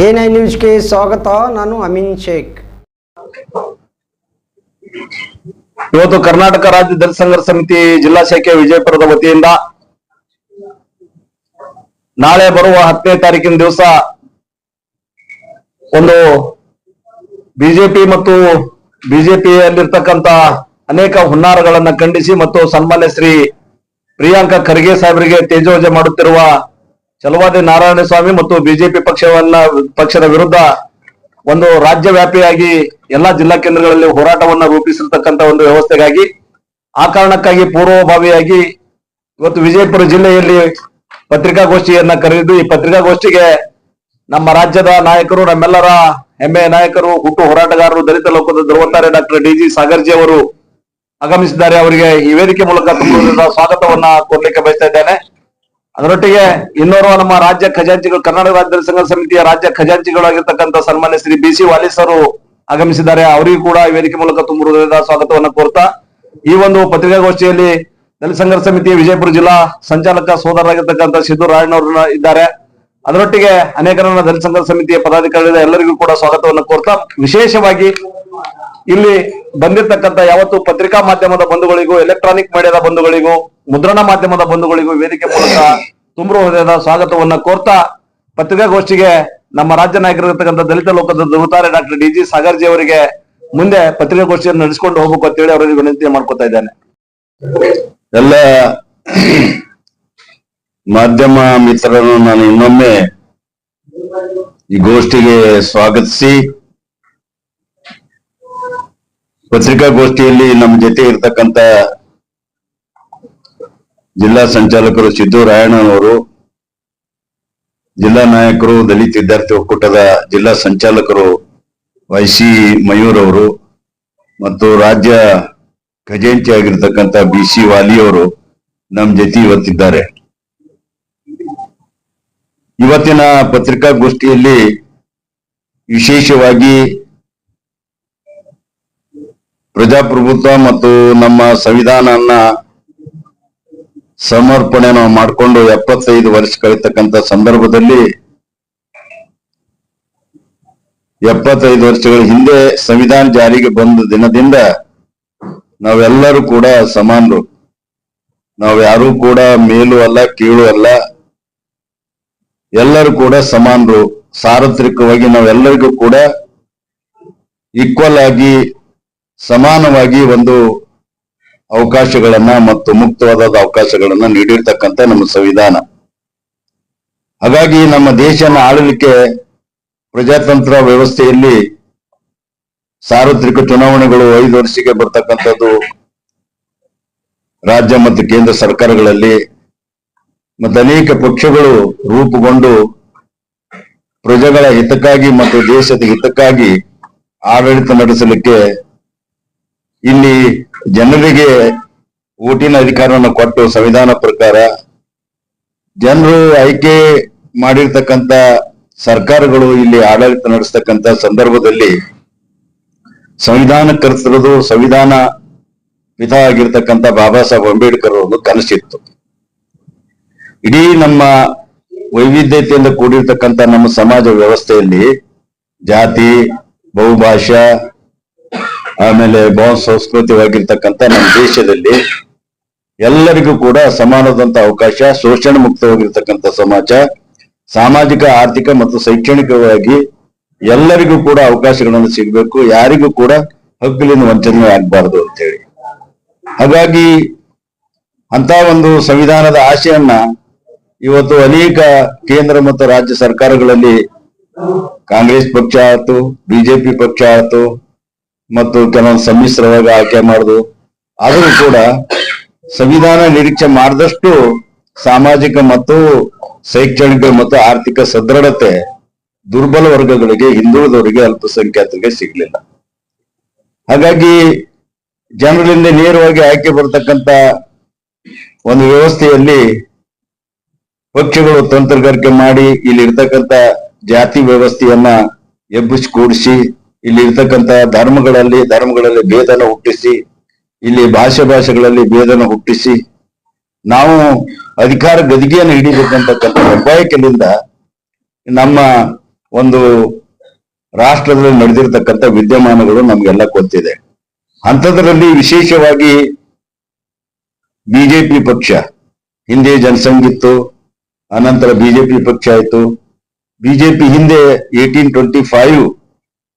ಎ9 ನ್ಯೂಸ್ಗೆ ಸ್ವಾಗತ. ನಾನು ಅಮೀನ್ ಶೇಖ್. ಇವತ್ತು ಕರ್ನಾಟಕ ರಾಜ್ಯ ದಲಿತ ಸಂಘರ್ಷ ಸಮಿತಿ ಜಿಲ್ಲಾ ಶಾಖೆ ವಿಜಯಪುರದ ವತಿಯಿಂದ ನಾಳೆ ಬರುವ 10ನೇ ತಾರೀಕಿನ ದಿವಸ ಒಂದು ಬಿಜೆಪಿ ಮತ್ತು ಬಿಜೆಪಿಯಲ್ಲಿರ್ತಕ್ಕಂಥ ಅನೇಕ ಹುನ್ನಾರಗಳನ್ನ ಖಂಡಿಸಿ ಮತ್ತು ಸನ್ಮಾನ್ಯ ಶ್ರೀ ಪ್ರಿಯಾಂಕಾ ಖರ್ಗೆ ಸಾಹೇಬರಿಗೆ ತೇಜೋವಜೆ ಮಾಡುತ್ತಿರುವ ಚಲವಾದಿ ನಾರಾಯಣಸ್ವಾಮಿ ಮತ್ತು ಬಿಜೆಪಿ ಪಕ್ಷದ ವಿರುದ್ಧ ಒಂದು ರಾಜ್ಯವ್ಯಾಪಿಯಾಗಿ ಎಲ್ಲಾ ಜಿಲ್ಲಾ ಕೇಂದ್ರಗಳಲ್ಲಿ ಹೋರಾಟವನ್ನ ರೂಪಿಸಿರ್ತಕ್ಕಂಥ ಒಂದು ವ್ಯವಸ್ಥೆಗಾಗಿ ಆ ಕಾರಣಕ್ಕಾಗಿ ಪೂರ್ವಭಾವಿಯಾಗಿ ಇವತ್ತು ವಿಜಯಪುರ ಜಿಲ್ಲೆಯಲ್ಲಿ ಪತ್ರಿಕಾಗೋಷ್ಠಿಯನ್ನ ಕರೆದಿದ್ದು, ಈ ಪತ್ರಿಕಾಗೋಷ್ಠಿಗೆ ನಮ್ಮ ರಾಜ್ಯದ ನಾಯಕರು, ನಮ್ಮೆಲ್ಲರ ಹೆಮ್ಮೆಯ ನಾಯಕರು, ಹುಟ್ಟು ಹೋರಾಟಗಾರರು, ದಲಿತ ಲೋಕದ ಧ್ರುವತಾರೆ ಡಾಕ್ಟರ್ ಡಿ.ಜಿ. ಸಾಗರ್ಜಿ ಅವರು ಆಗಮಿಸಿದ್ದಾರೆ. ಅವರಿಗೆ ಈ ವೇದಿಕೆ ಮೂಲಕ ತುಂಬ ಸ್ವಾಗತವನ್ನ ಕೋರ್ಲಿಕ್ಕೆ ಬಯಸ್ತಾ ಇದ್ದೇನೆ. ಅದರೊಟ್ಟಿಗೆ ಇನ್ನೋರ್ವ ನಮ್ಮ ರಾಜ್ಯ ಖಜಾಂಚಿಗಳು, ಕರ್ನಾಟಕ ರಾಜ್ಯ ದಲಿತ ಸಂಘರ್ಷ ಸಮಿತಿಯ ರಾಜ್ಯ ಖಜಾಂಚಿಗಳಾಗಿರ್ತಕ್ಕಂಥ ಸನ್ಮಾನ್ಯ ಶ್ರೀ ಬಿ.ಸಿ. ವಾಲೀಸ್ ಅವರು ಆಗಮಿಸಿದ್ದಾರೆ. ಅವರಿಗೂ ಕೂಡ ಈ ವೇದಿಕೆ ಮೂಲಕ ತುಂಬ ಹೃದಯದ ಸ್ವಾಗತವನ್ನ ಕೋರ್ತಾ, ಈ ಒಂದು ಪತ್ರಿಕಾಗೋಷ್ಠಿಯಲ್ಲಿ ದಲಿತ ಸಂಘರ್ಷ ಸಮಿತಿಯ ವಿಜಯಪುರ ಜಿಲ್ಲಾ ಸಂಚಾಲಕ ಸೋದರರಾಗಿರ್ತಕ್ಕಂಥ ಸಿದ್ದು ರಾಯಣ್ಣವ್ರನ್ನ ಇದ್ದಾರೆ. ಅದರೊಟ್ಟಿಗೆ ಅನೇಕರನ್ನ ದಲಿತ ಸಂಘರ್ಷ ಸಮಿತಿಯ ಪದಾಧಿಕಾರಿಗಳ ಎಲ್ಲರಿಗೂ ಕೂಡ ಸ್ವಾಗತವನ್ನು ಕೋರ್ತಾ, ವಿಶೇಷವಾಗಿ ಇಲ್ಲಿ ಬಂದಿರತಕ್ಕಂಥ ಯಾವತ್ತು ಪತ್ರಿಕಾ ಮಾಧ್ಯಮದ ಬಂಧುಗಳಿಗೂ, ಎಲೆಕ್ಟ್ರಾನಿಕ್ ಮೀಡಿಯಾದ ಬಂಧುಗಳಿಗೂ, ಮುದ್ರಣ ಮಾಧ್ಯಮದ ಬಂಧುಗಳಿಗೂ ವೇದಿಕೆ ಮೂಲಕ ತುಂಬ ಹೃದಯದ ಸ್ವಾಗತವನ್ನ ಕೋರ್ತಾ, ಪತ್ರಿಕಾಗೋಷ್ಠಿಗೆ ನಮ್ಮ ರಾಜ್ಯ ನಾಯಕರಿರ್ತಕ್ಕಂಥ ದಲಿತ ಲೋಕದ ಧ್ರುವತಾರೆ ಡಾಕ್ಟರ್ ಡಿ.ಜಿ. ಸಾಗರ್ಜಿ ಅವರಿಗೆ ಮುಂದೆ ಪತ್ರಿಕಾಗೋಷ್ಠಿಯನ್ನು ನಡೆಸಿಕೊಂಡು ಹೋಗ್ಬೇಕು ಅಂತೇಳಿ ಅವರಿಗೆ ವಿನಂತಿ ಮಾಡ್ಕೊತಾ ಇದ್ದೇನೆ. ಎಲ್ಲ ಮಾಧ್ಯಮ ಮಿತ್ರರನ್ನು ನಾನು ಇನ್ನೊಮ್ಮೆ ಈ ಗೋಷ್ಠಿಗೆ ಸ್ವಾಗತಿಸಿ, ಪತ್ರಿಕಾಗೋಷ್ಠಿಯಲ್ಲಿ ನಮ್ಮ ಜೊತೆ ಇರ್ತಕ್ಕಂಥ ಜಿಲ್ಲಾ ಸಂಚಾಲಕರು ಸಿದ್ದು ರಾಯಣ್ಣನವರು, ಜಿಲ್ಲಾ ನಾಯಕರು ದಲಿತ ವಿದ್ಯಾರ್ಥಿ ಒಕ್ಕೂಟದ ಜಿಲ್ಲಾ ಸಂಚಾಲಕರು ವೈ.ಸಿ. ಮಯೂರ್ ಅವರು ಮತ್ತು ರಾಜ್ಯ ಖಜಾಂಚಿ ಆಗಿರ್ತಕ್ಕಂಥ ಬಿ.ಸಿ. ವಾಲಿ ಅವರು ನಮ್ಮ ಜೊತೆ ಇವತ್ತಿದ್ದಾರೆ. ಇವತ್ತಿನ ಪತ್ರಿಕಾಗೋಷ್ಠಿಯಲ್ಲಿ ವಿಶೇಷವಾಗಿ ಪ್ರಜಾಪ್ರಭುತ್ವ ಮತ್ತು ನಮ್ಮ ಸಂವಿಧಾನವನ್ನ ಸಮರ್ಪಣೆ ನಾವು ಮಾಡಿಕೊಂಡು 75 ವರ್ಷ ಕಳೆತಕ್ಕಂಥ ಸಂದರ್ಭದಲ್ಲಿ 75 ವರ್ಷಗಳ ಹಿಂದೆ ಸಂವಿಧಾನ ಜಾರಿಗೆ ಬಂದ ದಿನದಿಂದ ನಾವೆಲ್ಲರೂ ಕೂಡ ಸಮಾನರು. ನಾವು ಯಾರೂ ಕೂಡ ಮೇಲೂ ಅಲ್ಲ ಕೀಳು ಅಲ್ಲ, ಎಲ್ಲರೂ ಕೂಡ ಸಮಾನರು. ಸಾರ್ವತ್ರಿಕವಾಗಿ ನಾವೆಲ್ಲರಿಗೂ ಕೂಡ ಈಕ್ವಲ್ ಆಗಿ ಸಮಾನವಾಗಿ ಒಂದು ಅವಕಾಶಗಳನ್ನ ಮತ್ತು ಮುಕ್ತವಾದ ಅವಕಾಶಗಳನ್ನ ನೀಡಿರ್ತಕ್ಕಂಥ ನಮ್ಮ ಸಂವಿಧಾನ. ಹಾಗಾಗಿ ನಮ್ಮ ದೇಶನ ಆಳಲಿಕ್ಕೆ ಪ್ರಜಾತಂತ್ರ ವ್ಯವಸ್ಥೆಯಲ್ಲಿ ಸಾರ್ವತ್ರಿಕ ಚುನಾವಣೆಗಳು 5 ವರ್ಷಕ್ಕೆ ಬರ್ತಕ್ಕಂಥದ್ದು ರಾಜ್ಯ ಮತ್ತು ಕೇಂದ್ರ ಸರ್ಕಾರಗಳಲ್ಲಿ, ಮತ್ತು ಅನೇಕ ಪಕ್ಷಗಳು ರೂಪುಗೊಂಡು ಪ್ರಜೆಗಳ ಹಿತಕ್ಕಾಗಿ ಮತ್ತು ದೇಶದ ಹಿತಕ್ಕಾಗಿ ಆಡಳಿತ ನಡೆಸಲಿಕ್ಕೆ ಇಲ್ಲಿ ಜನರಿಗೆ ಓಟಿನ ಅಧಿಕಾರವನ್ನು ಕೊಟ್ಟು ಸಂವಿಧಾನ ಪ್ರಕಾರ ಜನರು ಆಯ್ಕೆ ಮಾಡಿರ್ತಕ್ಕಂಥ ಸರ್ಕಾರಗಳು ಇಲ್ಲಿ ಆಡಳಿತ ನಡೆಸ್ತಕ್ಕಂಥ ಸಂದರ್ಭದಲ್ಲಿ ಸಂವಿಧಾನ ಕರ್ತರದು ಸಂವಿಧಾನ ಪಿತಾ ಆಗಿರ್ತಕ್ಕಂಥ ಬಾಬಾ ಸಾಹೇಬ್ ಅಂಬೇಡ್ಕರ್ ಒಂದು ಕನಸಿತ್ತು. ಇಡೀ ನಮ್ಮ ವೈವಿಧ್ಯತೆಯಿಂದ ಕೂಡಿರ್ತಕ್ಕಂಥ ನಮ್ಮ ಸಮಾಜ ವ್ಯವಸ್ಥೆಯಲ್ಲಿ ಜಾತಿ, ಬಹುಭಾಷಾ, ಆಮೇಲೆ ಬಹು ಸಂಸ್ಕೃತಿವಾಗಿರ್ತಕ್ಕಂಥ ನಮ್ಮ ದೇಶದಲ್ಲಿ ಎಲ್ಲರಿಗೂ ಕೂಡ ಸಮಾನವಾದಂತ ಅವಕಾಶ, ಶೋಷಣೆ ಮುಕ್ತವಾಗಿರ್ತಕ್ಕಂಥ ಸಮಾಜ, ಸಾಮಾಜಿಕ, ಆರ್ಥಿಕ ಮತ್ತು ಶೈಕ್ಷಣಿಕವಾಗಿ ಎಲ್ಲರಿಗೂ ಕೂಡ ಅವಕಾಶಗಳನ್ನು ಸಿಗಬೇಕು, ಯಾರಿಗೂ ಕೂಡ ಹಕ್ಕಿನಿಂದ ವಂಚನೆ ಆಗ್ಬಾರ್ದು ಅಂತೇಳಿ. ಹಾಗಾಗಿ ಅಂತ ಒಂದು ಸಂವಿಧಾನದ ಆಶೆಯನ್ನ ಇವತ್ತು ಅನೇಕ ಕೇಂದ್ರ ಮತ್ತು ರಾಜ್ಯ ಸರ್ಕಾರಗಳಲ್ಲಿ ಕಾಂಗ್ರೆಸ್ ಪಕ್ಷ ಆಯ್ತು, ಬಿಜೆಪಿ ಪಕ್ಷ ಆಯ್ತು, ಮತ್ತು ಕೆಲವೊಂದು ಸಮ್ಮಿಶ್ರವಾಗಿ ಆಯ್ಕೆ ಮಾಡುದು, ಆದರೂ ಕೂಡ ಸಂವಿಧಾನ ನಿರೀಕ್ಷೆ ಮಾಡಿದಷ್ಟು ಸಾಮಾಜಿಕ ಮತ್ತು ಶೈಕ್ಷಣಿಕ ಮತ್ತು ಆರ್ಥಿಕ ಸದೃಢತೆ ದುರ್ಬಲ ವರ್ಗಗಳಿಗೆ, ಹಿಂದುಳಿದವರಿಗೆ, ಅಲ್ಪಸಂಖ್ಯಾತರಿಗೆ ಸಿಗ್ಲಿಲ್ಲ. ಹಾಗಾಗಿ ಜನರಿಂದ ನೇರವಾಗಿ ಆಯ್ಕೆ ಬರ್ತಕ್ಕಂಥ ಒಂದು ವ್ಯವಸ್ಥೆಯಲ್ಲಿ ಪಕ್ಷಗಳು ತಂತ್ರಗಾರಿಕೆ ಮಾಡಿ ಇಲ್ಲಿ ಇರ್ತಕ್ಕಂಥ ಜಾತಿ ವ್ಯವಸ್ಥೆಯನ್ನ ಎಬ್ಬಿಸಿ ಕೂಡಿಸಿ, ಇಲ್ಲಿ ಇರ್ತಕ್ಕಂಥ ಧರ್ಮಗಳಲ್ಲಿ ಭೇದನ ಹುಟ್ಟಿಸಿ, ಇಲ್ಲಿ ಭಾಷೆಗಳಲ್ಲಿ ಭೇದನ ಹುಟ್ಟಿಸಿ ನಾವು ಅಧಿಕಾರ ಗದಿಗೆಯನ್ನು ಹಿಡಿಬೇಕಂತಕ್ಕಂಥ ಬಯಕೆಯಿಂದ ನಮ್ಮ ಒಂದು ರಾಷ್ಟ್ರದಲ್ಲಿ ನಡೆದಿರ್ತಕ್ಕಂಥ ವಿದ್ಯಮಾನಗಳು ನಮ್ಗೆಲ್ಲ ಗೊತ್ತಿದೆ. ಅಂಥದ್ರಲ್ಲಿ ವಿಶೇಷವಾಗಿ ಬಿಜೆಪಿ ಪಕ್ಷ, ಹಿಂದೆ ಜನಸಂಘ ಇತ್ತು, ಅನಂತರ ಬಿಜೆಪಿ ಪಕ್ಷ ಆಯ್ತು. ಬಿಜೆಪಿ ಹಿಂದೆ 1825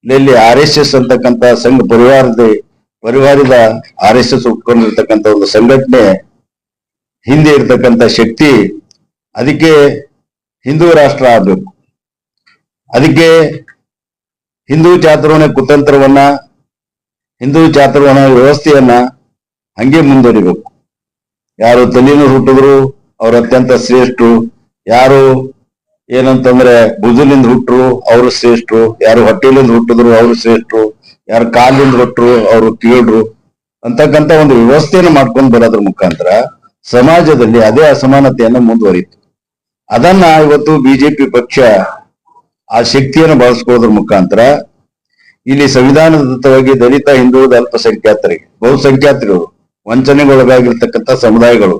ನಲ್ಲಿ RSS ಅಂತಕ್ಕಂಥ ಸಂಘ ಪರಿವಾರದ RSS ಉಟ್ಕೊಂಡಿರ್ತಕ್ಕಂಥ ಒಂದು ಸಂಘಟನೆ ಹಿಂದೆ ಇರ್ತಕ್ಕಂಥ ಶಕ್ತಿ, ಅದಕ್ಕೆ ಹಿಂದೂ ರಾಷ್ಟ್ರ ಆಗ್ಬೇಕು, ಅದಕ್ಕೆ ಹಿಂದೂ ಚಾತುರ್ವರ್ಣ ಕುತಂತ್ರವನ್ನ, ಹಿಂದೂ ಚಾತುರ್ವರ್ಣ ವ್ಯವಸ್ಥೆಯನ್ನ ಹಂಗೆ ಮುಂದುವರಿಬೇಕು. ಯಾರು ತಲೀನರು ಹುಟ್ಟಿದ್ರು ಅವ್ರು ಅತ್ಯಂತ ಶ್ರೇಷ್ಠರು, ಯಾರು ಏನಂತಂದ್ರೆ ಬುಜುಲಿಂದ ಹುಟ್ಟರು ಅವರು ಶ್ರೇಷ್ಠರು, ಯಾರು ಹೊಟ್ಟೆಲಿಂದ ಹುಟ್ಟಿದ್ರು ಅವರು ಶ್ರೇಷ್ಠರು, ಯಾರು ಕಾಲಿಂದ ಹುಟ್ಟರು ಅವರು ಕೀಳ್ರು ಅಂತಕ್ಕಂಥ ಒಂದು ವ್ಯವಸ್ಥೆಯನ್ನು ಮಾಡ್ಕೊಂಡು ಬರೋದ್ರ ಮುಖಾಂತರ ಸಮಾಜದಲ್ಲಿ ಅದೇ ಅಸಮಾನತೆಯನ್ನು ಮುಂದುವರಿತು. ಅದನ್ನ ಇವತ್ತು ಬಿಜೆಪಿ ಪಕ್ಷ ಆ ಶಕ್ತಿಯನ್ನು ಬಳಸ್ಕೊಳ್ಳೋದ್ರ ಮುಖಾಂತರ ಇಲ್ಲಿ ಸಂವಿಧಾನದತ್ತವಾಗಿ ದಲಿತ, ಹಿಂದುಳಿದ, ಅಲ್ಪಸಂಖ್ಯಾತರಿಗೆ, ಬಹುಸಂಖ್ಯಾತರು, ವಂಚನೆಗೊಳಗಾಗಿರ್ತಕ್ಕಂಥ ಸಮುದಾಯಗಳು,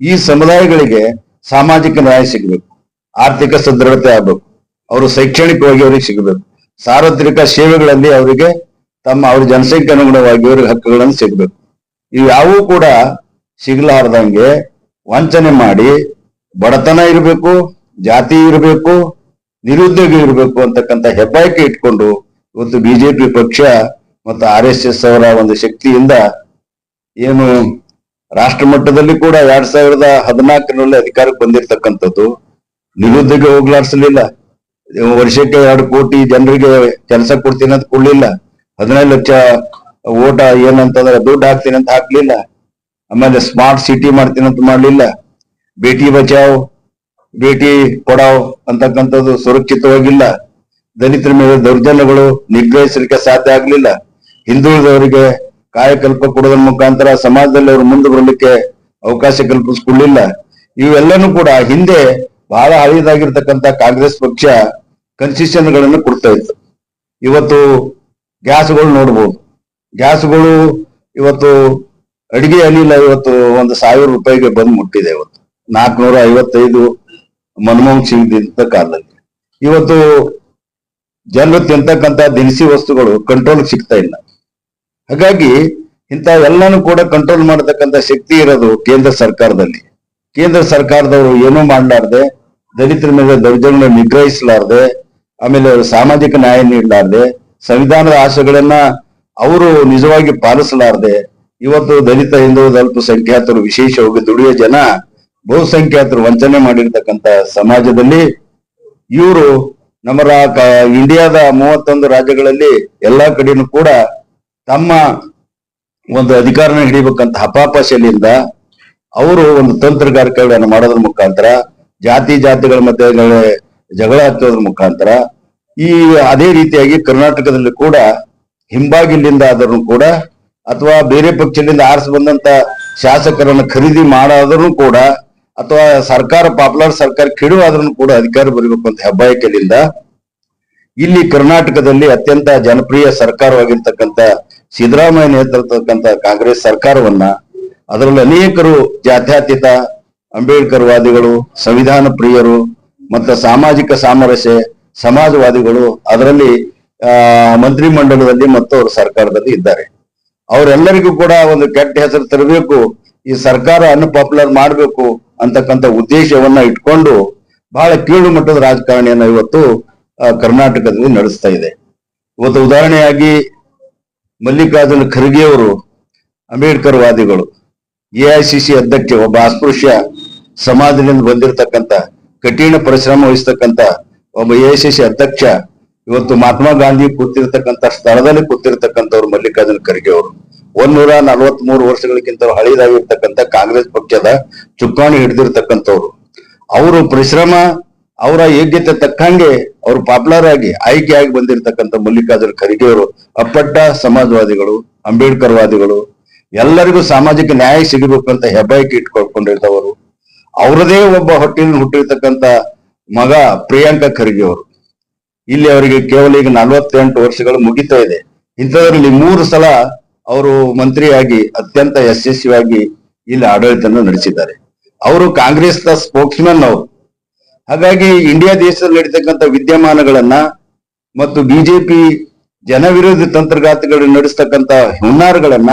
ಈ ಸಮುದಾಯಗಳಿಗೆ ಸಾಮಾಜಿಕ ನ್ಯಾಯ ಸಿಗಬೇಕು, ಆರ್ಥಿಕ ಸದೃಢತೆ ಆಗ್ಬೇಕು, ಅವರು ಶೈಕ್ಷಣಿಕವಾಗಿ ಅವ್ರಿಗೆ ಸಿಗಬೇಕು, ಸಾರ್ವತ್ರಿಕ ಸೇವೆಗಳಲ್ಲಿ ಅವರಿಗೆ ಅವ್ರ ಜನಸಂಖ್ಯೆ ಅನುಗುಣವಾಗಿ ಅವ್ರಿಗೆ ಹಕ್ಕುಗಳನ್ನು ಸಿಗಬೇಕು. ಇವ್ಯಾವೂ ಕೂಡ ಸಿಗ್ಲಾರ್ದಂಗೆ ವಂಚನೆ ಮಾಡಿ ಬಡತನ ಇರಬೇಕು, ಜಾತಿ ಇರಬೇಕು, ನಿರುದ್ಯೋಗ ಇರಬೇಕು ಅಂತಕ್ಕಂಥ ಹೆಬ್ಬಾಯಿಕೆ ಇಟ್ಕೊಂಡು ಇವತ್ತು ಬಿಜೆಪಿ ಪಕ್ಷ ಮತ್ತು RSS ಅವರ ಒಂದು ಶಕ್ತಿಯಿಂದ ಏನು ರಾಷ್ಟ್ರ ಮಟ್ಟದಲ್ಲಿ ಕೂಡ 2014 ಅಧಿಕಾರಕ್ಕೆ ಬಂದಿರತಕ್ಕಂಥದ್ದು, ನಿರುದ್ಯೋಗ ಹೋಗ್ಲಾಡ್ಸಲಿಲ್ಲ, ವರ್ಷಕ್ಕೆ 2 ಕೋಟಿ ಜನರಿಗೆ ಕೆಲಸ ಕೊಡ್ತೀನಿ ಅಂತ ಕೊಡ್ಲಿಲ್ಲ, 15 ಲಕ್ಷ ಓಟ ಏನಂತಂದ್ರೆ ದುಡ್ಡು ಹಾಕ್ತೀನಿ ಅಂತ ಹಾಕ್ಲಿಲ್ಲ, ಆಮೇಲೆ ಸ್ಮಾರ್ಟ್ ಸಿಟಿ ಮಾಡ್ತೀನಿ ಅಂತ ಮಾಡ್ಲಿಲ್ಲ, ಬೇಟಿ ಬಚಾವ್ ಬೇಟಿ ಕೊಡಾವ್ ಅಂತಕ್ಕಂಥದ್ದು ಸುರಕ್ಷಿತವಾಗಿಲ್ಲ, ದಲಿತರ ಮೇಲೆ ದೌರ್ಜನ್ಯಗಳು ನಿಗ್ರಹಿಸಲಿಕ್ಕೆ ಸಾಧ್ಯ ಆಗ್ಲಿಲ್ಲ, ಹಿಂದುಳಿದವರಿಗೆ ಕಾಯಕಲ್ಪ ಕೊಡೋದ್ರ ಮುಖಾಂತರ ಸಮಾಜದಲ್ಲಿ ಅವರು ಮುಂದೆ ಬರಲಿಕ್ಕೆ ಅವಕಾಶ ಕಲ್ಪಿಸ್ಕೊಳ್ಳಿಲ್ಲ. ಇವೆಲ್ಲನೂ ಕೂಡ ಹಿಂದೆ ಬಹಳ ಹಳೆಯದಾಗಿರ್ತಕ್ಕಂಥ ಕಾಂಗ್ರೆಸ್ ಪಕ್ಷ ಕನ್ಸೆಷನ್ಗಳನ್ನು ಕೊಡ್ತಾ ಇತ್ತು. ಇವತ್ತು ಗ್ಯಾಸ್ಗಳು ನೋಡ್ಬೋದು, ಗ್ಯಾಸ್ಗಳು ಇವತ್ತು ಅಡಿಗೆ ಅನಿಲ ಇವತ್ತು 1,000 ರೂಪಾಯಿಗೆ ಬಂದು ಮುಟ್ಟಿದೆ. ಇವತ್ತು 455 ಮನಮೋಹನ್ ಸಿಂಗ್ ಇದ್ದ ಕಾಲದಲ್ಲಿ ಇವತ್ತು ಜನರು ತಿಂತಕ್ಕಂಥ ದಿನಸಿ ವಸ್ತುಗಳು ಕಂಟ್ರೋಲ್ ಸಿಗ್ತಾ ಇಲ್ಲ. ಹಾಗಾಗಿ ಇಂಥ ಎಲ್ಲಾನು ಕೂಡ ಕಂಟ್ರೋಲ್ ಮಾಡತಕ್ಕಂಥ ಶಕ್ತಿ ಇರೋದು ಕೇಂದ್ರ ಸರ್ಕಾರದಲ್ಲಿ. ಕೇಂದ್ರ ಸರ್ಕಾರದವರು ಏನೂ ಮಾಡಲಾರ್ದೆ, ದಲಿತರ ಮೇಲೆ ದೌರ್ಜನ್ಯ ನಿಗ್ರಹಿಸಲಾರ್ದೆ, ಆಮೇಲೆ ಸಾಮಾಜಿಕ ನ್ಯಾಯ ನೀಡಲಾರ್ದೆ, ಸಂವಿಧಾನದ ಆಶೆಗಳನ್ನ ಅವರು ನಿಜವಾಗಿ ಪಾಲಿಸಲಾರ್ದೆ, ಇವತ್ತು ದಲಿತ, ಹಿಂದುಳಿದ, ಅಲ್ಪಸಂಖ್ಯಾತರು, ವಿಶೇಷವಾಗಿ ದುಡಿಯೋ ಜನ, ಬಹುಸಂಖ್ಯಾತರು ವಂಚನೆ ಮಾಡಿರ್ತಕ್ಕಂಥ ಸಮಾಜದಲ್ಲಿ ಇವರು ನಮ್ಮ ಇಂಡಿಯಾದ 31 ರಾಜ್ಯಗಳಲ್ಲಿ ಎಲ್ಲಾ ಕಡೆನೂ ಕೂಡ ತಮ್ಮ ಒಂದು ಅಧಿಕಾರನ ಹಿಡಿಬೇಕಂತ ಹಪಾಪಶೆಯಿಂದ ಅವರು ಒಂದು ತಂತ್ರಗಾರಿಕೆಗಳನ್ನು ಮಾಡೋದ್ರ ಮುಖಾಂತರ, ಜಾತಿಗಳ ಮಧ್ಯೆ ಜಗಳ ಹಚ್ಚೋದ್ರ ಮುಖಾಂತರ, ಈ ಅದೇ ರೀತಿಯಾಗಿ ಕರ್ನಾಟಕದಲ್ಲಿ ಕೂಡ ಹಿಂಬಾಗಿಲಿಂದ ಆದರೂ ಕೂಡ ಅಥವಾ ಬೇರೆ ಪಕ್ಷದಿಂದ ಆರಿಸಿ ಬಂದಂತ ಶಾಸಕರನ್ನು ಖರೀದಿ ಮಾಡೋದ್ರೂ ಕೂಡ, ಅಥವಾ ಸರ್ಕಾರ ಪಾಪ್ಯುಲರ್ ಸರ್ಕಾರ ಕೆಡುವಾದ್ರೂ ಕೂಡ ಅಧಿಕಾರ ಬರಬೇಕು ಅಂತ ಹೆಬ್ಬಾಯಿಕೆಯಿಂದ ಇಲ್ಲಿ ಕರ್ನಾಟಕದಲ್ಲಿ ಅತ್ಯಂತ ಜನಪ್ರಿಯ ಸರ್ಕಾರವಾಗಿರ್ತಕ್ಕಂಥ ಸಿದ್ದರಾಮಯ್ಯ ನೇತೃತ್ವಕ್ಕಂಥ ಕಾಂಗ್ರೆಸ್ ಸರ್ಕಾರವನ್ನ, ಅದರಲ್ಲಿ ಅನೇಕರು ಜಾತ್ಯತೀತ ಅಂಬೇಡ್ಕರ್ ವಾದಿಗಳು, ಸಂವಿಧಾನ ಪ್ರಿಯರು ಮತ್ತು ಸಾಮಾಜಿಕ ಸಾಮರಸ್ಯ ಸಮಾಜವಾದಿಗಳು ಅದರಲ್ಲಿ ಮಂತ್ರಿಮಂಡಲದಲ್ಲಿ ಮತ್ತು ಅವರು ಸರ್ಕಾರದಲ್ಲಿ ಇದ್ದಾರೆ. ಅವರೆಲ್ಲರಿಗೂ ಕೂಡ ಒಂದು ಕೆಟ್ಟ ಹೆಸರು ತರಬೇಕು, ಈ ಸರ್ಕಾರ ಅನ್ಪಾಪ್ಯುಲರ್ ಮಾಡಬೇಕು ಅಂತಕ್ಕಂಥ ಉದ್ದೇಶವನ್ನ ಇಟ್ಕೊಂಡು ಬಹಳ ಕೀಳು ಮಟ್ಟದ ರಾಜಕಾರಣಿಯನ್ನ ಇವತ್ತು ಕರ್ನಾಟಕದಲ್ಲಿ ನಡೆಸ್ತಾ ಇದೆ. ಇವತ್ತು ಉದಾಹರಣೆಯಾಗಿ ಮಲ್ಲಿಕಾರ್ಜುನ ಖರ್ಗೆ ಅವರು ಅಂಬೇಡ್ಕರ್ ವಾದಿಗಳು, AICC ಅಧ್ಯಕ್ಷ, ಒಬ್ಬ ಅಸ್ಪೃಶ್ಯ ಸಮಾಜದಿಂದ ಬಂದಿರತಕ್ಕಂಥ, ಕಠಿಣ ಪರಿಶ್ರಮ ವಹಿಸ್ತಕ್ಕಂಥ ಒಬ್ಬ AICC ಅಧ್ಯಕ್ಷ, ಇವತ್ತು ಮಹಾತ್ಮ ಗಾಂಧಿ ಕೂತಿರ್ತಕ್ಕಂಥ ಸ್ಥಳದಲ್ಲಿ ಕೂತಿರ್ತಕ್ಕಂಥವ್ರು ಮಲ್ಲಿಕಾರ್ಜುನ ಖರ್ಗೆ ಅವರು 143 ವರ್ಷಗಳಿಗಿಂತ ಹಳೆಯದಾಗಿರ್ತಕ್ಕಂಥ ಕಾಂಗ್ರೆಸ್ ಪಕ್ಷದ ಚುಕ್ಕಾಣಿ ಹಿಡಿದಿರ್ತಕ್ಕಂಥವ್ರು. ಅವರು ಪರಿಶ್ರಮ, ಅವರ ಯೋಗ್ಯತೆ ತಕ್ಕಂಗೆ ಅವರು ಪಾಪ್ಯುಲರ್ ಆಗಿ ಆಯ್ಕೆಯಾಗಿ ಬಂದಿರತಕ್ಕಂಥ ಮಲ್ಲಿಕಾರ್ಜುನ ಖರ್ಗೆ ಅವರು ಅಪ್ಪಟ್ಟ ಸಮಾಜವಾದಿಗಳು, ಅಂಬೇಡ್ಕರ್ ವಾದಿಗಳು, ಎಲ್ಲರಿಗೂ ಸಾಮಾಜಿಕ ನ್ಯಾಯ ಸಿಗಬೇಕು ಅಂತ ಹೆಬ್ಬಾಯಿಕೆ ಇಟ್ಕೊಂಡಿರ್ತವರು. ಅವರದೇ ಒಬ್ಬ ಹೊಟ್ಟೆಯಲ್ಲಿ ಹುಟ್ಟಿರ್ತಕ್ಕಂಥ ಮಗ ಪ್ರಿಯಾಂಕ ಖರ್ಗೆ ಅವರು, ಇಲ್ಲಿ ಅವರಿಗೆ ಕೇವಲ ಈಗ 48 ವರ್ಷಗಳು ಮುಗಿತಾ ಇದೆ. ಇಂಥದ್ರಲ್ಲಿ 3 ಸಲ ಅವರು ಮಂತ್ರಿಯಾಗಿ ಅತ್ಯಂತ ಯಶಸ್ವಿಯಾಗಿ ಇಲ್ಲಿ ಆಡಳಿತವನ್ನು ನಡೆಸಿದ್ದಾರೆ. ಅವರು ಕಾಂಗ್ರೆಸ್ನ ಸ್ಪೋಕ್ಸ್ಮನ್ ಅವರು. ಹಾಗಾಗಿ ಇಂಡಿಯಾ ದೇಶದಲ್ಲಿ ನಡೀತಕ್ಕಂಥ ವಿದ್ಯಮಾನಗಳನ್ನ ಮತ್ತು ಬಿಜೆಪಿ ಜನವಿರೋಧಿ ತಂತ್ರಗಾತಿಗಳು ನಡೆಸ್ತಕ್ಕಂತ ಹುನ್ನಾರಗಳನ್ನ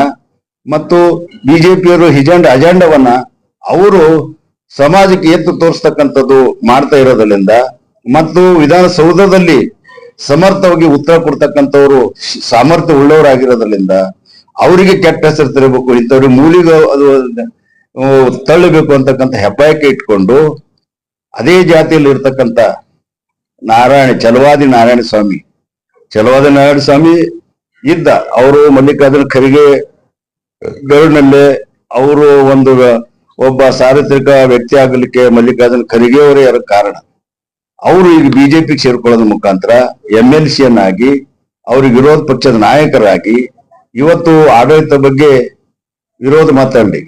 ಮತ್ತು ಬಿಜೆಪಿಯವರು ಅಜೆಂಡವನ್ನ ಅವರು ಸಮಾಜಕ್ಕೆ ಎತ್ತು ತೋರಿಸ್ತಕ್ಕಂಥದ್ದು ಮಾಡ್ತಾ ಇರೋದ್ರಿಂದ ಮತ್ತು ವಿಧಾನಸೌಧದಲ್ಲಿ ಸಮರ್ಥವಾಗಿ ಉತ್ತರ ಕೊಡ್ತಕ್ಕಂಥವ್ರು ಸಾಮರ್ಥ್ಯ ಉಳ್ಳವರಾಗಿರೋದ್ರಿಂದ ಅವರಿಗೆ ಕೆಟ್ಟ ಹೆಸರು ತರಬೇಕು, ಇಂಥವ್ರಿಗೆ ಮೂಲಿಗೆ ಅದು ತಳ್ಳಬೇಕು ಅಂತಕ್ಕಂಥ ಹೆಬ್ಬಾಯಕ್ಕೆ ಇಟ್ಕೊಂಡು ಅದೇ ಜಾತಿಯಲ್ಲಿ ಇರ್ತಕ್ಕಂಥ ಛಲವಾದಿ ನಾರಾಯಣ ಸ್ವಾಮಿ ಇದ್ದ ಅವರು ಮಲ್ಲಿಕಾರ್ಜುನ ಖರ್ಗೆ ಗೌರ್ನಲ್ಲೇ ಅವರು ಒಬ್ಬ ಸಾರ್ವತ್ರಿಕ ವ್ಯಕ್ತಿ ಆಗಲಿಕ್ಕೆ ಮಲ್ಲಿಕಾರ್ಜುನ ಖರ್ಗೆ ಅವರೇ ಕಾರಣ. ಅವರು ಈಗ ಬಿಜೆಪಿಗೆ ಸೇರ್ಕೊಳ್ಳೋದ್ರ ಮುಖಾಂತರ MLC ಯನ್ನಾಗಿ ಅವ್ರಿಗೆ ವಿರೋಧ ಪಕ್ಷದ ನಾಯಕರಾಗಿ ಇವತ್ತು ಆಡಳಿತ ಬಗ್ಗೆ ವಿರೋಧ ಮಾತಾಡಿ,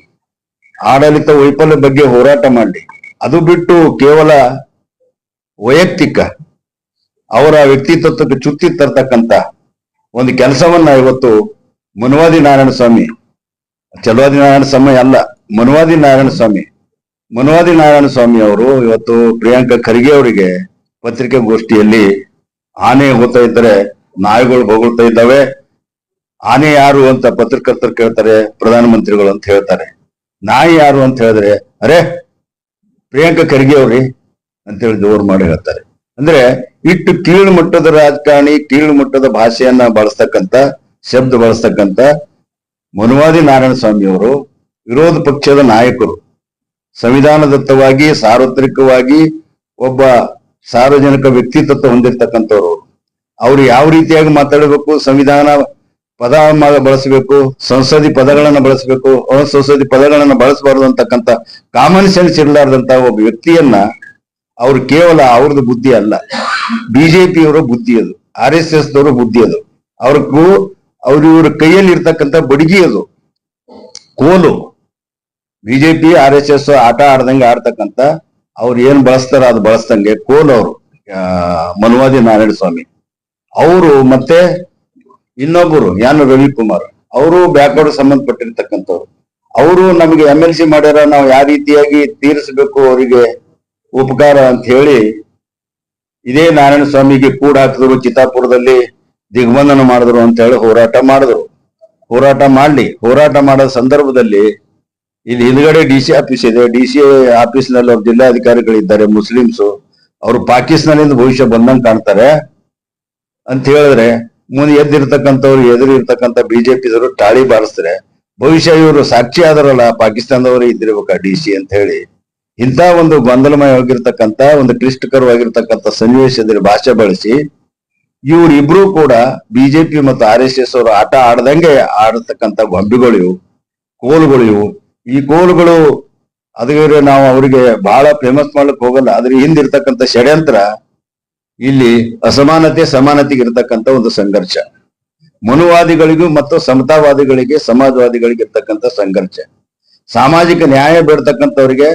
ಆಡಳಿತ ವೈಫಲ್ಯ ಬಗ್ಗೆ ಹೋರಾಟ ಮಾಡಿ, ಅದು ಬಿಟ್ಟು ಕೇವಲ ವೈಯಕ್ತಿಕ ಅವರ ವ್ಯಕ್ತಿತ್ವಕ್ಕೆ ಚ್ಯುತಿ ತರ್ತಕ್ಕಂತ ಒಂದು ಕೆಲಸವನ್ನ ಇವತ್ತು ಮನುವಾದಿ ನಾರಾಯಣ ಸ್ವಾಮಿ, ಚಲವಾದಿ ನಾರಾಯಣ ಸ್ವಾಮಿ ಅಲ್ಲ, ಮನುವಾದಿ ನಾರಾಯಣ ಸ್ವಾಮಿ ಅವರು ಇವತ್ತು ಪ್ರಿಯಾಂಕಾ ಖರ್ಗೆ ಅವರಿಗೆ ಪತ್ರಿಕಾಗೋಷ್ಠಿಯಲ್ಲಿ ಆನೆ ಹೋಗ್ತಾ ಇದ್ದಾರೆ, ನಾಯಿಗಳು ಹೊಗಳ್ತಾ ಇದ್ದಾವೆ, ಆನೆ ಯಾರು ಅಂತ ಪತ್ರಕರ್ತರು ಕೇಳ್ತಾರೆ, ಪ್ರಧಾನಮಂತ್ರಿಗಳು ಅಂತ ಹೇಳ್ತಾರೆ. ನಾಯಿ ಯಾರು ಅಂತ ಹೇಳಿದ್ರೆ ಅರೆ ಪ್ರಿಯಾಂಕಾ ಖರ್ಗೆ ಅವ್ರಿ ಅಂತೇಳಿ ಜೋರು ಮಾಡಿ ಹೇಳ್ತಾರೆ. ಅಂದ್ರೆ ಇಟ್ಟು ಕೀಳು ಮಟ್ಟದ ರಾಜಕಾರಣಿ, ಕೀಳು ಮಟ್ಟದ ಭಾಷೆಯನ್ನ ಶಬ್ದ ಬಳಸ್ತಕ್ಕಂತ ಮನುವಾದಿ ನಾರಾಯಣ ಸ್ವಾಮಿ ಅವರು ವಿರೋಧ ಪಕ್ಷದ ನಾಯಕರು, ಸಂವಿಧಾನದತ್ತವಾಗಿ ಸಾರ್ವತ್ರಿಕವಾಗಿ ಒಬ್ಬ ಸಾರ್ವಜನಿಕ ವ್ಯಕ್ತಿತ್ವ ಹೊಂದಿರತಕ್ಕಂಥವ್ರು. ಅವ್ರು ಯಾವ ರೀತಿಯಾಗಿ ಮಾತಾಡಬೇಕು, ಸಂವಿಧಾನ ಪದ ಬಳಸಬೇಕು, ಸಂಸದಿ ಪದಗಳನ್ನ ಬಳಸಬೇಕು, ಅಸಂಸದಿ ಪದಗಳನ್ನ ಬಳಸಬಾರದು ಅಂತಕ್ಕಂಥ ಕಾಮನ್ ಸೆನ್ಸ್ ಇರಲಾರ್ದಂತ ಒಬ್ಬ ವ್ಯಕ್ತಿಯನ್ನ ಅವ್ರು ಕೇವಲ ಅವ್ರದ್ದು ಬುದ್ಧಿ ಅಲ್ಲ, ಬಿಜೆಪಿಯವರ ಬುದ್ಧಿ ಅದು, RSS ದವರ ಬುದ್ಧಿ ಅದು, ಇವ್ರ ಕೈಯಲ್ಲಿ ಇರ್ತಕ್ಕಂಥ ಬಡಗಿ ಅದು, ಕೋಲು. ಬಿಜೆಪಿ RSS ಆಟ ಆಡ್ದಂಗೆ ಆಡ್ತಕ್ಕಂಥ ಅವ್ರು ಏನ್ ಬಳಸ್ತಾರ ಅದು ಬಳಸ್ದಂಗೆ ಕೋಲು ಅವರು ಮನುವಾದಿ ನಾರಾಯಣ ಸ್ವಾಮಿ ಅವರು. ಮತ್ತೆ ಇನ್ನೊಬ್ಬರು ರವಿಕುಮಾರ್ ಅವರು ಬ್ಯಾಕ್ವರ್ಡ್ ಸಂಬಂಧಪಟ್ಟಿರ್ತಕ್ಕಂಥವ್ರು. ಅವರು ನಮಗೆ MLC ಮಾಡ್ಯಾರ, ನಾವು ಯಾವ ರೀತಿಯಾಗಿ ತೀರಿಸಬೇಕು ಅವರಿಗೆ ಉಪಕಾರ ಅಂತ ಹೇಳಿ ಇದೇ ನಾರಾಯಣ ಸ್ವಾಮಿಗೆ ಕೂಡ ಹಾಕಿದ್ರು, ಚಿತ್ತಾಪುರದಲ್ಲಿ ದಿಗ್ಬಂಧನ ಮಾಡಿದ್ರು ಅಂತ ಹೇಳಿ ಹೋರಾಟ ಮಾಡೋ ಸಂದರ್ಭದಲ್ಲಿ ಇಲ್ಲಿ ಹಿಂದ್ಗಡೆ DC ಆಫೀಸ್ ಇದೆ, DC ಆಫೀಸ್ನಲ್ಲಿ ಅವ್ರ ಜಿಲ್ಲಾಧಿಕಾರಿಗಳಿದ್ದಾರೆ ಮುಸ್ಲಿಮ್ಸ್, ಅವರು ಪಾಕಿಸ್ತಾನದಿಂದ ಭವಿಷ್ಯ ಬಂದಂಗೆ ಕಾಣ್ತಾರೆ ಅಂತ ಹೇಳಿದ್ರೆ ಮುಂದೆ ಎದ್ದಿರ್ತಕ್ಕಂಥವ್ರು ಎದುರಿರ್ತಕ್ಕಂಥ ಬಿಜೆಪಿದವರು ಟಾಳಿ ಬಾರಿಸ್ತಾರೆ, ಬಹುಶಃ ಇವರು ಸಾಕ್ಷಿ ಆದರಲ್ಲ ಪಾಕಿಸ್ತಾನದವರೇ ಇದ್ದಿರ್ಬೇಕ DC ಅಂತ ಹೇಳಿ ಇಂಥ ಒಂದು ಗೊಂದಲಮಯವಾಗಿರ್ತಕ್ಕಂಥ ಒಂದು ಕ್ಲಿಷ್ಟಕರವಾಗಿರ್ತಕ್ಕಂಥ ಸನ್ನಿವೇಶದಲ್ಲಿ ಭಾಷೆ ಬಳಸಿ ಇವರಿಬ್ರು ಕೂಡ ಬಿಜೆಪಿ ಮತ್ತು RSS ಅವರು ಆಟ ಆಡ್ದಂಗೆ ಆಡತಕ್ಕಂಥ ಗೊಂಬೆಗಳು ಕೋಲುಗಳು ಇವು. ಈ ಕೋಲುಗಳು ಅದೇ ನಾವು ಅವರಿಗೆ ಬಹಳ ಫೇಮಸ್ ಮಾಡ್ಲಿಕ್ಕೆ ಹೋಗಲ್ಲ, ಆದ್ರೆ ಹಿಂದಿರ್ತಕ್ಕಂಥ ಷಡ್ಯಂತ್ರ ಇಲ್ಲಿ ಅಸಮಾನತೆ ಸಮಾನತೆಗೆ ಇರ್ತಕ್ಕಂಥ ಒಂದು ಸಂಘರ್ಷ, ಮನುವಾದಿಗಳಿಗೂ ಮತ್ತು ಸಮತಾವಾದಿಗಳಿಗೆ ಸಮಾಜವಾದಿಗಳಿಗೆ ಇರ್ತಕ್ಕಂಥ ಸಂಘರ್ಷ, ಸಾಮಾಜಿಕ ನ್ಯಾಯ ಬೇಡ್ತಕ್ಕಂಥವ್ರಿಗೆ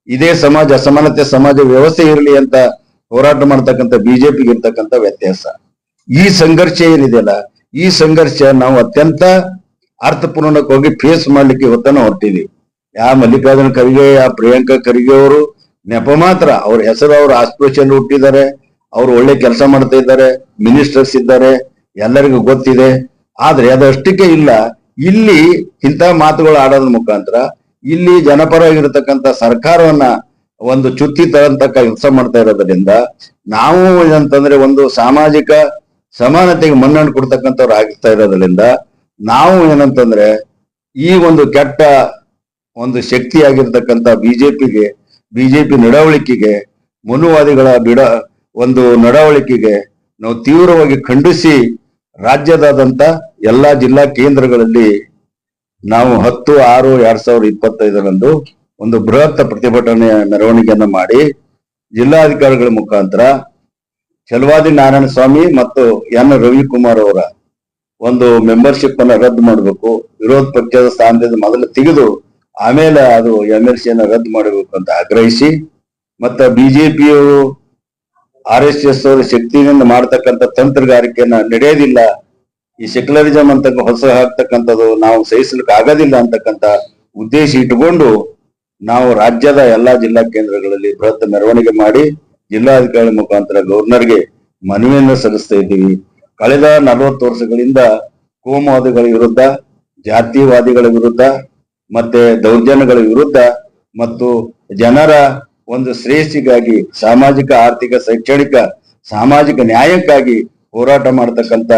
ಇದೇ ಸಮಾಜ ಅಸಮಾನತೆ ಸಮಾಜ ವ್ಯವಸ್ಥೆ ಇರಲಿ ಅಂತ ಹೋರಾಟ ಮಾಡ್ತಕ್ಕಂಥ ಬಿಜೆಪಿಗೆ ಇರ್ತಕ್ಕಂಥ ವ್ಯತ್ಯಾಸ. ಈ ಸಂಘರ್ಷ ಏನಿದೆಯಲ್ಲ, ಈ ಸಂಘರ್ಷ ನಾವು ಅತ್ಯಂತ ಅರ್ಥಪೂರ್ಣವಾಗಿ ಫೇಸ್ ಮಾಡ್ಲಿಕ್ಕೆ ಇವತ್ತನ ಹೊರಟಿದೀವಿ. ಮಲ್ಲಿಕಾರ್ಜುನ ಖರ್ಗೆ ಪ್ರಿಯಾಂಕಾ ಖರ್ಗೆ ಅವರು ನೆಪ ಮಾತ್ರ, ಅವ್ರ ಹೆಸರು ಅವ್ರ ಆಸ್ಪೃಶ್ಯಲ್ಲಿ ಹುಟ್ಟಿದ್ದಾರೆ, ಅವ್ರು ಒಳ್ಳೆ ಕೆಲಸ ಮಾಡ್ತಾ ಇದ್ದಾರೆ, ಮಿನಿಸ್ಟರ್ಸ್ ಇದ್ದಾರೆ, ಎಲ್ಲರಿಗೂ ಗೊತ್ತಿದೆ. ಆದ್ರೆ ಅದಷ್ಟಕ್ಕೆ ಇಲ್ಲ, ಇಲ್ಲಿ ಇಂಥ ಮಾತುಗಳು ಆಡೋದ್ರ ಮುಖಾಂತರ ಇಲ್ಲಿ ಜನಪರವಾಗಿರ್ತಕ್ಕಂಥ ಸರ್ಕಾರವನ್ನ ಒಂದು ಚ್ಯುತಿ ತರಂತ ಕೆಲಸ ಮಾಡ್ತಾ ಇರೋದ್ರಿಂದ ನಾವು ಏನಂತಂದ್ರೆ ಒಂದು ಸಾಮಾಜಿಕ ಸಮಾನತೆಗೆ ಮನ್ನಣೆ ಕೊಡ್ತಕ್ಕಂಥವ್ರು ಆಗ್ತಾ ಇರೋದ್ರಿಂದ ನಾವು ಏನಂತಂದ್ರೆ ಈ ಒಂದು ಕೆಟ್ಟ ಒಂದು ಶಕ್ತಿಯಾಗಿರ್ತಕ್ಕಂಥ ಬಿಜೆಪಿ ನಡವಳಿಕೆಗೆ, ಮನುವಾದಿಗಳ ಒಂದು ನಡವಳಿಕೆಗೆ ನಾವು ತೀವ್ರವಾಗಿ ಖಂಡಿಸಿ ರಾಜ್ಯದಾದಂತ ಎಲ್ಲಾ ಜಿಲ್ಲಾ ಕೇಂದ್ರಗಳಲ್ಲಿ ನಾವು 10/6/2025 ಒಂದು ಬೃಹತ್ ಪ್ರತಿಭಟನೆಯ ಮೆರವಣಿಗೆಯನ್ನ ಮಾಡಿ ಜಿಲ್ಲಾಧಿಕಾರಿಗಳ ಮುಖಾಂತರ ಚಲವಾದಿ ನಾರಾಯಣ ಸ್ವಾಮಿ ಮತ್ತು ರವಿಕುಮಾರ್ ಅವರ ಒಂದು ಮೆಂಬರ್ಶಿಪ್ ಅನ್ನ ರದ್ದು ಮಾಡಬೇಕು, ವಿರೋಧ ಪಕ್ಷದ ಸ್ಥಾನದಿಂದ ಮೊದಲು ತೆಗೆದು ಆಮೇಲೆ ಅದು MLC ಯನ್ನ ರದ್ದು ಮಾಡಬೇಕು ಅಂತ ಆಗ್ರಹಿಸಿ, ಮತ್ತೆ ಬಿಜೆಪಿಯವರು RSS ಅವರ ಶಕ್ತಿಯಿಂದ ಮಾಡ್ತಕ್ಕಂಥ ತಂತ್ರಗಾರಿಕೆಯನ್ನ ನಡೆಯೋದಿಲ್ಲ, ಈ ಸೆಕ್ಯುಲರಿಸಂ ಅಂತ ಹೊಸ ಹಾಕ್ತಕ್ಕಂಥದ್ದು ನಾವು ಸಹಿಸ್ಲಿಕ್ಕೆ ಆಗೋದಿಲ್ಲ ಅಂತಕ್ಕಂಥ ಉದ್ದೇಶ ಇಟ್ಟುಕೊಂಡು ನಾವು ರಾಜ್ಯದ ಎಲ್ಲಾ ಜಿಲ್ಲಾ ಕೇಂದ್ರಗಳಲ್ಲಿ ಬೃಹತ್ ಮೆರವಣಿಗೆ ಮಾಡಿ ಜಿಲ್ಲಾಧಿಕಾರಿ ಮುಖಾಂತರ ಗವರ್ನರ್ಗೆ ಮನವಿಯನ್ನು ಸಲ್ಲಿಸ್ತಾ ಇದ್ದೀವಿ. ಕಳೆದ 40 ವರ್ಷಗಳಿಂದ ಕೋಮುವಾದಿಗಳ ವಿರುದ್ಧ, ಜಾತಿವಾದಿಗಳ ವಿರುದ್ಧ, ಮತ್ತೆ ದೌರ್ಜನ್ಯಗಳ ವಿರುದ್ಧ ಮತ್ತು ಜನರ ಒಂದು ಶ್ರೇಯಸ್ಸಿಗಾಗಿ, ಸಾಮಾಜಿಕ, ಆರ್ಥಿಕ, ಶೈಕ್ಷಣಿಕ, ಸಾಮಾಜಿಕ ನ್ಯಾಯಕ್ಕಾಗಿ ಹೋರಾಟ ಮಾಡತಕ್ಕಂತ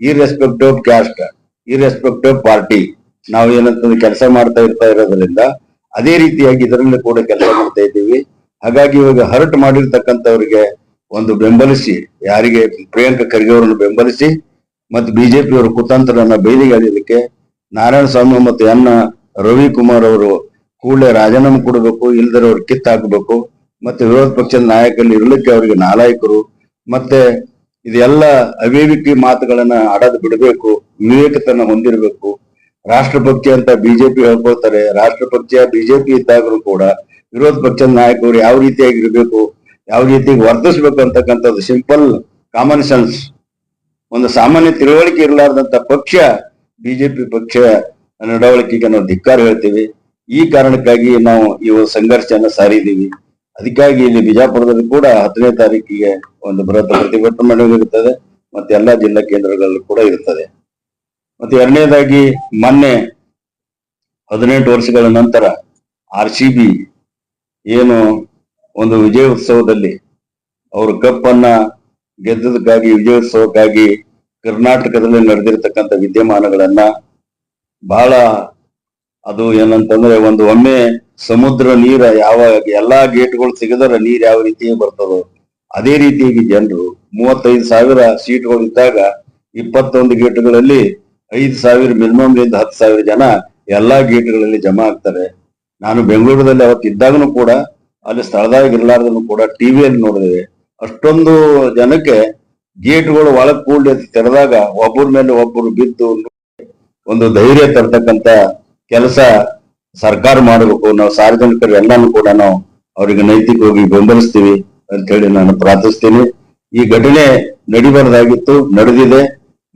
irrespective of caste, irrespective of party ನಾವು ಏನಂತಂದ್ರೆ ಕೆಲಸ ಮಾಡ್ತಾ ಇರೋದ್ರಿಂದ ಅದೇ ರೀತಿಯಾಗಿ ಇದರಲ್ಲಿ ಕೂಡ ಕೆಲಸ ಮಾಡ್ತಾ ಇದ್ದೀವಿ. ಹಾಗಾಗಿ ಇವಾಗ ಹರ್ಟ್ ಮಾಡಿರ್ತಕ್ಕಂಥವ್ರಿಗೆ ಒಂದು ಬೆಂಬಲಿಸಿ, ಯಾರಿಗೆ ಪ್ರಿಯಾಂಕಾ ಖರ್ಗೆ ಅವರನ್ನು ಬೆಂಬಲಿಸಿ ಮತ್ತು ಬಿಜೆಪಿ ಅವರ ಕುತಂತ್ರನ ಬಯಲಿಗೆ ಎಳೆಯಲಿಕ್ಕೆ ನಾರಾಯಣ ಸ್ವಾಮಿ ಮತ್ತು ಎನ್ ರವಿಕುಮಾರ್ ಅವರು ಕೂಡಲೇ ರಾಜೀನಾಮೆ ಕೊಡಬೇಕು, ಇಲ್ದರೆ ಅವ್ರು ಕಿತ್ತಾಕಬೇಕು. ಮತ್ತೆ ವಿರೋಧ ಪಕ್ಷದ ನಾಯಕರಲ್ಲಿ ಇರಲಿಕ್ಕೆ ಅವರಿಗೆ ನಾಲಾಯಕರು ಮತ್ತೆ ಇದೆಲ್ಲ ಅವಿವೇಕಿ ಮಾತುಗಳನ್ನ ಆಡೋದು ಬಿಡಬೇಕು, ವಿವೇಕತನ ಹೊಂದಿರಬೇಕು. ರಾಷ್ಟ್ರಪಕ್ಷ ಅಂತ ಬಿಜೆಪಿ ಹೇಳ್ಕೊಳ್ತಾರೆ. ರಾಷ್ಟ್ರಪಕ್ಷ ಬಿಜೆಪಿ ಇದ್ದಾಗಲೂ ಕೂಡ ವಿರೋಧ ಪಕ್ಷದ ನಾಯಕರು ಯಾವ ರೀತಿಯಾಗಿರ್ಬೇಕು, ಯಾವ ರೀತಿಯಾಗಿ ವರ್ತಿಸ್ಬೇಕು ಅಂತಕ್ಕಂಥದ್ದು ಸಿಂಪಲ್ ಕಾಮನ್ ಸೆನ್ಸ್, ಒಂದು ಸಾಮಾನ್ಯ ತಿಳುವಳಿಕೆ ಇರಲಾರ್ದಂತ ಪಕ್ಷ ಬಿಜೆಪಿ ಪಕ್ಷ ನಡವಳಿಕೆಗೆ ನಾವು ಧಿಕ್ಕಾರ ಹೇಳ್ತೀವಿ. ಈ ಕಾರಣಕ್ಕಾಗಿ ನಾವು ಈ ಒಂದು ಸಂಘರ್ಷನ ಸಾರಿದ್ದೀವಿ. ಅದಕ್ಕಾಗಿ ಇಲ್ಲಿ ಬಿಜಾಪುರದಲ್ಲಿ ಕೂಡ 10ನೇ ತಾರೀಕಿಗೆ ಒಂದು ಬೃಹತ್ ಪ್ರತಿಭಟನೆ ಇರುತ್ತದೆ ಮತ್ತೆ ಎಲ್ಲಾ ಜಿಲ್ಲಾ ಕೇಂದ್ರಗಳಲ್ಲೂ ಕೂಡ ಇರುತ್ತದೆ. ಮತ್ತೆ ಎರಡನೇದಾಗಿ ಮೊನ್ನೆ 18 ವರ್ಷಗಳ ನಂತರ RCB ಏನು ಒಂದು ವಿಜಯ ಉತ್ಸವದಲ್ಲಿ ಅವರು ಕಪ್ಪನ್ನ ಗೆದ್ದದಕ್ಕಾಗಿ, ವಿಜಯೋತ್ಸವಕ್ಕಾಗಿ ಕರ್ನಾಟಕದಲ್ಲಿ ನಡೆದಿರ್ತಕ್ಕಂಥ ವಿದ್ಯಮಾನಗಳನ್ನ ಬಹಳ ಅದು ಏನಂತಂದ್ರೆ ಒಂದು ಒಮ್ಮೆ ಸಮುದ್ರ ನೀರ ಯಾವ ಎಲ್ಲಾ ಗೇಟ್ಗಳು ತೆಗೆದರ ನೀರ್ ಯಾವ ರೀತಿ ಬರ್ತದೋ ಅದೇ ರೀತಿಯಾಗಿ ಜನರು 35,000 ಸೀಟ್ಗಳು ಇದ್ದಾಗ 21 ಗೇಟ್ಗಳಲ್ಲಿ 5,000 ಮಿನಿಮಮ್ 10,000 ಜನ ಎಲ್ಲಾ ಗೇಟ್ಗಳಲ್ಲಿ ಜಮಾ ಆಗ್ತಾರೆ. ನಾನು ಬೆಂಗಳೂರಲ್ಲಿ ಅವತ್ತು ಇದ್ದಾಗನು ಕೂಡ ಅಲ್ಲಿ ಸ್ಥಳದಾಗ ಇರ್ಲಾರ್ದನು ಕೂಡ ಟಿವಿಯಲ್ಲಿ ನೋಡಿದ್ದೇವೆ. ಅಷ್ಟೊಂದು ಜನಕ್ಕೆ ಗೇಟ್ಗಳು ಒಳಗ್ ಕೂಡಿ ತೆರೆದಾಗ ಒಬ್ಬರ ಮೇಲೆ ಒಬ್ಬರು ಬಿದ್ದು ಒಂದು ಧೈರ್ಯ ತರ್ತಕ್ಕಂತ ಕೆಲಸ ಸರ್ಕಾರ ಮಾಡಬೇಕು. ನಾವು ಸಾರ್ವಜನಿಕರು ಎಲ್ಲಾನು ಕೂಡ ನಾವು ಅವರಿಗೆ ನೈತಿಕವಾಗಿ ಬೆಂಬಲಿಸ್ತೀವಿ ಅಂತ ಹೇಳಿ ನಾನು ಪ್ರಾರ್ಥಿಸ್ತೀನಿ. ಈ ಘಟನೆ ನಡಿಬಾರ್ದಾಗಿತ್ತು, ನಡೆದಿದೆ.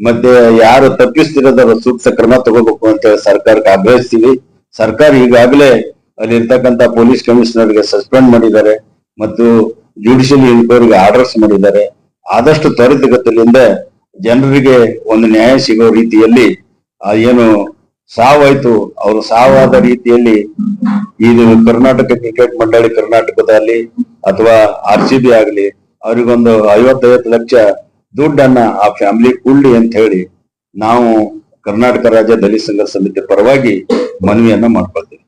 ಮತ್ತೆ ಯಾರು ತಪ್ಪಿಸ್ತಿರೋದರ ಸೂಕ್ತ ಕ್ರಮ ತಗೋಬೇಕು ಅಂತ ಹೇಳಿ ಸರ್ಕಾರಕ್ಕೆ ಆಗ್ರಹಿಸ್ತೀವಿ. ಸರ್ಕಾರ ಈಗಾಗಲೇ ಅಲ್ಲಿ ಇರ್ತಕ್ಕಂಥ ಪೊಲೀಸ್ ಕಮಿಷನರ್ಗೆ ಸಸ್ಪೆಂಡ್ ಮಾಡಿದ್ದಾರೆ ಮತ್ತು ಜುಡಿಷಿಯಲ್ ಎನ್ಕ್ವೈರಿಗೆ ಆರ್ಡರ್ಸ್ ಮಾಡಿದ್ದಾರೆ. ಆದಷ್ಟು ತ್ವರಿತಗತಿಯಿಂದ ಜನರಿಗೆ ಒಂದು ನ್ಯಾಯ ಸಿಗೋ ರೀತಿಯಲ್ಲಿ ಏನು ಸಾವಾಯ್ತು ಅವರು ಸಾವಾದ ರೀತಿಯಲ್ಲಿ ಇದು ಕರ್ನಾಟಕ ಕ್ರಿಕೆಟ್ ಮಂಡಳಿ ಕರ್ನಾಟಕದಲ್ಲಿ ಅಥವಾ RCB ಆಗಲಿ ಅವ್ರಿಗೊಂದು 50 ಲಕ್ಷ ದುಡ್ಡನ್ನ ಆ ಫ್ಯಾಮಿಲಿ ಕೊಡ್ಲಿ ಅಂತ ಹೇಳಿ ನಾವು ಕರ್ನಾಟಕ ರಾಜ್ಯ ದಲಿತ ಸಂಘರ್ಷ ಸಮಿತಿ ಪರವಾಗಿ ಮನವಿಯನ್ನ ಮಾಡ್ಕೊಳ್ತೀವಿ.